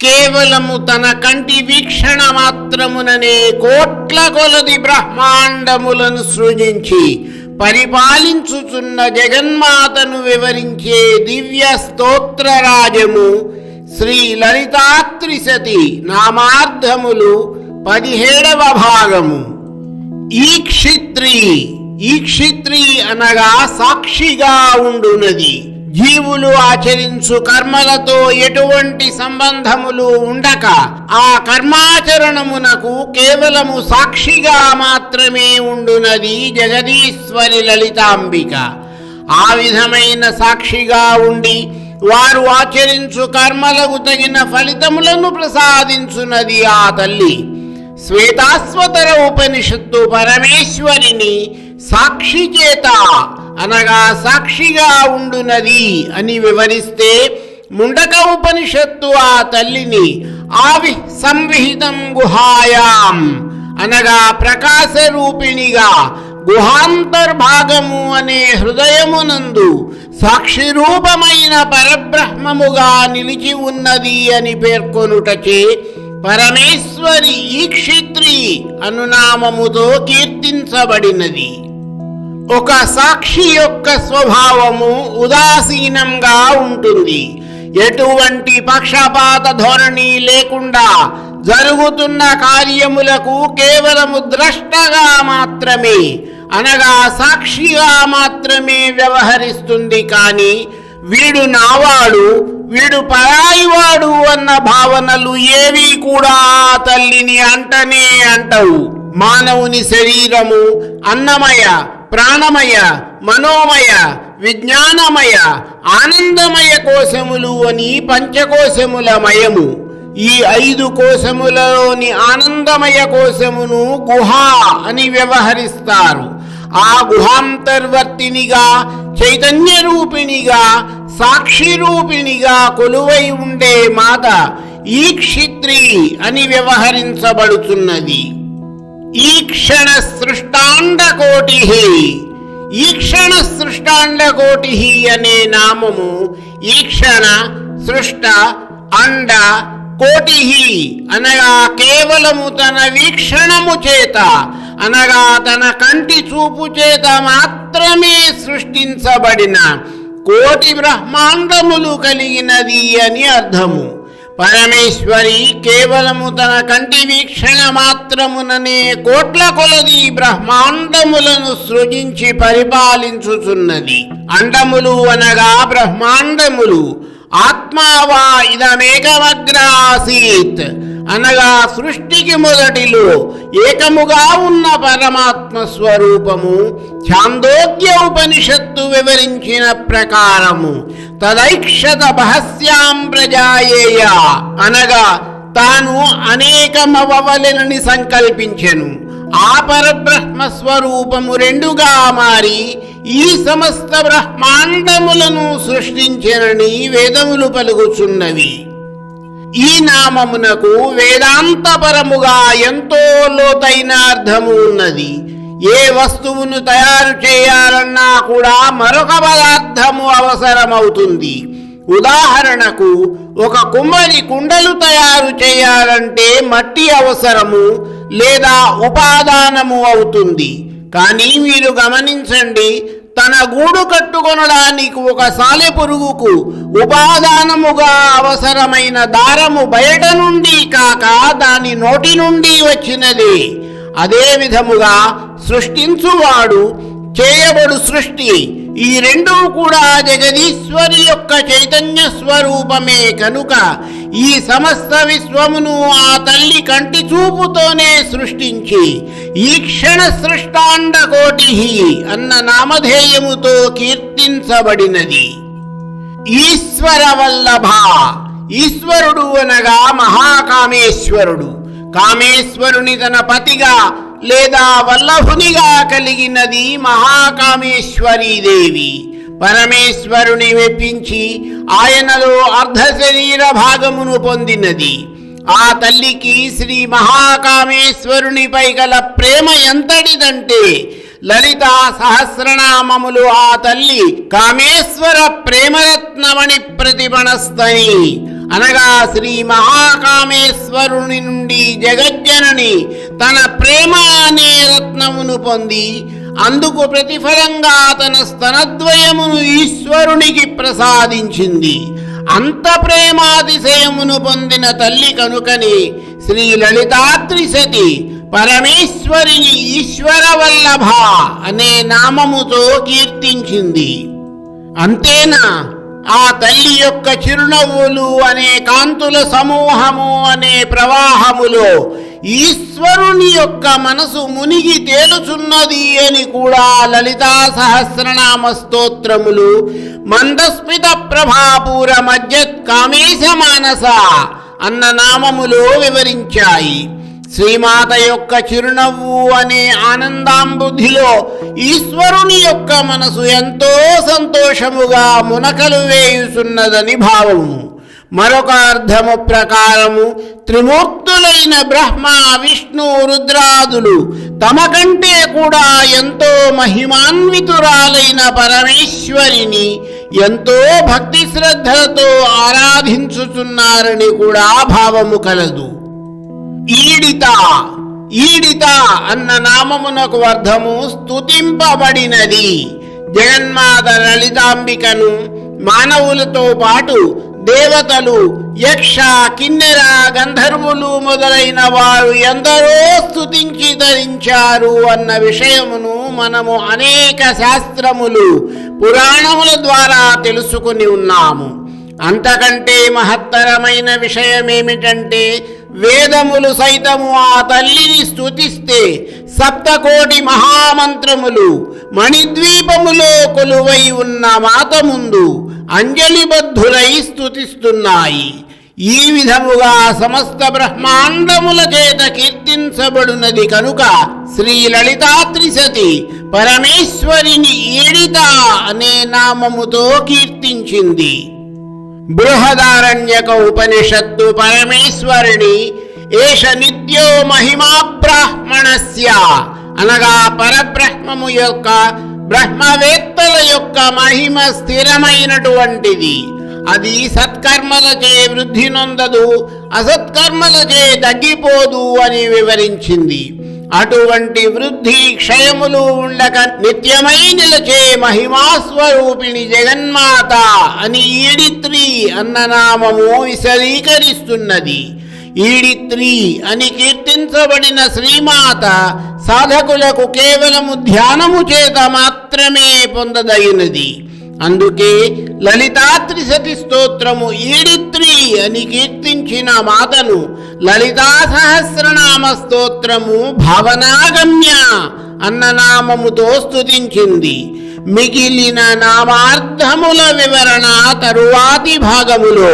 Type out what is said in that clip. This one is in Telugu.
కేవలము తన కంటి వీక్షణ మాత్రముననే కోట్ల కొలది బ్రహ్మాండములను సృజించి పరిపాలించుచున్న జగన్మాతను వివరించే దివ్య స్తోత్రరాజము శ్రీ లలితాత్రిశతి నామార్థములు 17వ భాగము. ఈక్షిత్రి అనగా సాక్షిగా ఉండునది. జీవులు ఆచరించు కర్మలతో ఎటువంటి సంబంధములు ఉండక ఆ కర్మాచరణమునకు కేవలము సాక్షిగా మాత్రమే ఉండునది జగదీశ్వరి లలితాంబిక. ఆ విధమైన సాక్షిగా ఉండి వారు ఆచరించు కర్మలకు తగిన ఫలితములను ప్రసాదించున్నది ఆ తల్లి. శ్వేతాశ్వతర ఉపనిషత్తు పరమేశ్వరిని సాక్షి చేత అనగా సాక్షిగా ఉండునది అని వివరిస్తే, ముండక ఉపనిషత్తు ఆ తల్లిని ఆవి సంవిహితం గుహాయాం అనగా ప్రకాశ రూపిణిగా గుహాంతర్భాగము అనే హృదయమునందు సాక్షి రూపమైన పరబ్రహ్మముగా నిలిచి ఉన్నది అని పేర్కొనుటచే పరమేశ్వరి ఈక్షిత్రి అనునామముతో కీర్తించబడినది. ఒక సాక్షి యొక్క స్వభావము ఉదాసీనంగా ఉంటుంది. ఎటువంటి పక్షపాత ధోరణి లేకుండా జరుగుతున్న కార్యములకు కేవలము ద్రష్టగా మాత్రమే అనగా సాక్షిగా మాత్రమే వ్యవహరిస్తుంది. కానీ వీడు నావాడు, వీడు పరాయివాడు అన్న భావనలు ఏవి కూడా ఆ తల్లిని అంటనే అంటవు. మానవుని శరీరము అన్నమయ, ప్రాణమయ, మనోమయ, విజ్ఞానమయ, ఆనందమయ కోశములు అని పంచకోశముల మయము. ఈ 5 కోశములలోని ఆనందమయ కోశమును గుహ అని వ్యవహరిస్తారు. ఆ గుహాంతర్వర్తినిగా, చైతన్య రూపిణిగా, సాక్షి రూపిణిగా కొలువై ఉండే మాత ఈక్షిత్రి అని వ్యవహరించబడుతున్నది. ఈక్షణ సృష్టాండకోటి. ఈక్షణ సృష్టాండకోటి అనే నామము ఈక్షణ, సృష్ట, అండ, కోటి అనగా కేవలము తన వీక్షణము చేత అనగా తన కంటి చూపు చేత మాత్రమే సృష్టించబడిన కోటి బ్రహ్మాండములు కలిగినది అని అర్థము. పరమేశ్వరి కేవలము తన కంటి వీక్షణ మాత్రముననే కోట్ల కొలది బ్రహ్మాండములను సృజించి పరిపాలించుచున్నది. అండములు అనగా బ్రహ్మాండములు. ఆత్మావా ఇదమేకమగ్ర ఆసీత్ అనగా సృష్టికి మొదటిలో ఏకముగా ఉన్న పరమాత్మ స్వరూపము ఛాందోగ్య ఉపనిషత్తు వివరించిన ప్రకారము తదైక్షత బహస్యాం ప్రజాయేయ అనగా తాను అనేకమవలెనని సంకల్పించెను. ఆ పరబ్రహ్మ స్వరూపము 2గా మారి ఈ సమస్త బ్రహ్మాండములను సృష్టించెనని వేదములు పలుకుచున్నవి. ఈ నామమునకు వేదాంతపరముగా ఎంతో లోతైన అర్థము ఉన్నది. ఏ వస్తువును తయారు చేయాలన్నా కూడా మరొక పదార్థము అవసరమవుతుంది. ఉదాహరణకు ఒక కుమ్మరి కుండలు తయారు చేయాలంటే మట్టి అవసరము లేదా ఉపాదానము అవుతుంది. కానీ మీరు గమనించండి, తన గూడు కట్టుకొనడానికి ఒక సాలెపురుగుకు ఉపాదానముగా అవసరమైన దారము బయట నుండి కాక దాని నోటి నుండి వచ్చినదే. అదే విధముగా సృష్టించువాడు, చేయబడు సృష్టి, ఈ 2 కూడా జగదీశ్వరి యొక్క చైతన్య స్వరూపమే కనుక ఈ సమస్త విశ్వమును ఆ తల్లి కంటి చూపుతోనే సృష్టించి ఈక్షణ సృష్టాండకోటి అన్న నామధేయముతో కీర్తించబడినది. ఈశ్వర వల్లభ. ఈశ్వరుడు అనగా మహాకామేశ్వరుడు. కామేశ్వరుని తన పతిగా లేదా వల్లభునిగా కలిగినది మహాకామేశ్వరీదేవి. పరమేశ్వరుని మెప్పించి ఆయనలో అర్ధశరీర భాగమును పొందినది. ఆ తల్లికి శ్రీ మహాకామేశ్వరునిపై గల ప్రేమ ఎంతటిదంటే లలితా సహస్రనామములు ఆ తల్లి కామేశ్వర ప్రేమరత్నమణి ప్రతిపణస్తని అనగా శ్రీ మహాకామేశ్వరుని నుండి జగజ్జనని తన ప్రేమ అనే రత్నమును పొంది అందుకు ప్రతిఫలంగా తన స్తనద్వయమును ఈశ్వరునికి ప్రసాదించింది. అంత ప్రేమాతిశయమును పొందిన తల్లి కనుకని శ్రీ లలితాత్రిశతి పరమేశ్వరిని ఈశ్వరవల్లభ అనే నామముతో కీర్తించింది. అంతేనా, ఆ తల్లి యొక్క చిరునవ్వులు అనే కాంతుల సమూహము అనే ప్రవాహములో ఈశ్వరుని యొక్క మనసు మునిగి తేలుచున్నది అని కూడా లలితా సహస్రనామ స్తోత్రములు మందస్మిత ప్రభాపూర మధ్యత్ కామేశ మానస అన్న నామములో వివరించాయి. శ్రీమాత యొక్క చిరునవ్వు అనే ఆనందాంబుధిలో ఈశ్వరుని యొక్క మనసు ఎంతో సంతోషముగా మునకలు వేయుచున్నదని భావము. మరొక అర్థము ప్రకారము త్రిమూర్తులైన బ్రహ్మ విష్ణు రుద్రాదులు తమ కంటే కూడా ఎంతో మహిమాన్వితురాలైన పరమేశ్వరిని ఎంతో భక్తి శ్రద్ధలతో ఆరాధించుచున్నారని కూడా భావము కలదు. ఈడిత ఈడిత అన్న నామమునకు అర్థము స్తుతింపబడినది. జగన్మాత లలితాంబికను మానవులతో పాటు దేవతలు, యక్ష, కిన్నెర, గంధర్వులు మొదలైన వారు ఎందరో స్తుతించి ధరించారు అన్న విషయమును మనము అనేక శాస్త్రములు, పురాణముల ద్వారా తెలుసుకుని ఉన్నాము. అంతకంటే మహత్తరమైన విషయమేమిటంటే వేదములు సైతము ఆ తల్లిని స్తుతిస్తే సప్తకోటి మహామంత్రములు మణిద్వీపములో కొలువై ఉన్న మాత ముందు అంజలిబద్ధులై స్తుతిస్తున్నాయి. ఈ విధముగా సమస్త బ్రహ్మాండముల చేత కీర్తించబడినది కనుక శ్రీ లలితాత్రిశతి పరమేశ్వరిని ఈడిత అనే నామముతో కీర్తించింది. బృహదారణ్యక ఉపనిషత్తు పరమేశ్వరిని ఏష నిత్యో మహిమా బ్రాహ్మణస్య అనగా పరబ్రహ్మము యొక్క, బ్రహ్మవేత్తల యొక్క మహిమ స్థిరమైనటువంటిది. అది సత్కర్మలచే వృద్ధి నొందదు, అసత్కర్మలచే తగ్గిపోదు అని వివరించింది. అటువంటి వృద్ధి క్షయములు ఉండక నిత్యమై నిలచే మహిమాస్వరూపిణి జగన్మాత అని ఈడిత్రి అన్న నామము విశదీకరిస్తున్నది. ఈడిత్రి అని కీర్తించబడిన శ్రీమాత సాధకులకు కేవలము ధ్యానము చేత మాత్రమే పొందదగినది. అందుకే లలితాత్రిశతి స్తోత్రము ఈడిత్రి అని కీర్తించిన మాతను లలితా సహస్రనామ స్తోత్రము భావనాగమ్య అన్న నామముతో స్తుతించింది. మిగిలిన నామార్థముల వివరణ తరువాతి భాగములో.